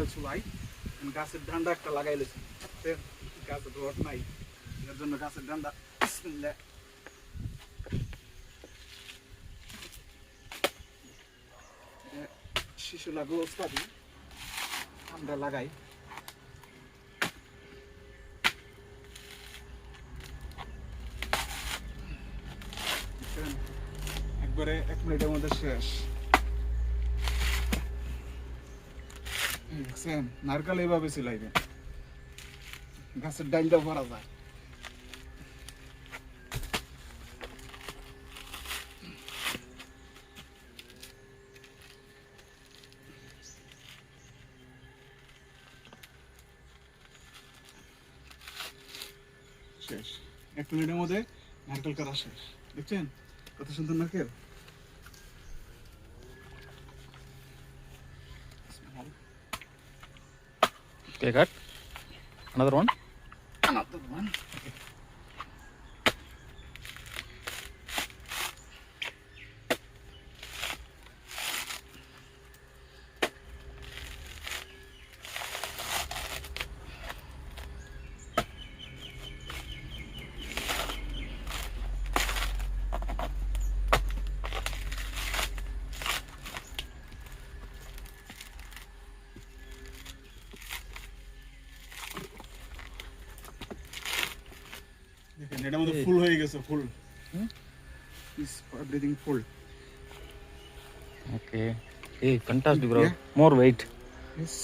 নারকেল চুলাই গাছের ডান্ডা একটা লাগাইলেছি, গাছের রড নাই, এর জন্য গাছের ডান্ডা বিসমিল্লাহ। শিশু লাগু ওস্তাদি আমরা লাগাই। একবারে 1 মিনিটের মধ্যে শেষ। নারকেল এইভাবে চিলাইবে, গাছের ডাইলটা ভরা যায়। শেষ, 1 মিনিটের মধ্যে নারকেল করা শেষ। দেখছেন কত সুন্দর নারকেল। Okay, cut. Another one. Another one. দেখেন এটার মধ্যে ফুল হয়ে গেছে, ফুল is everything full. Okay. Hey, fantastic, bro. Yeah. More weight. Yes.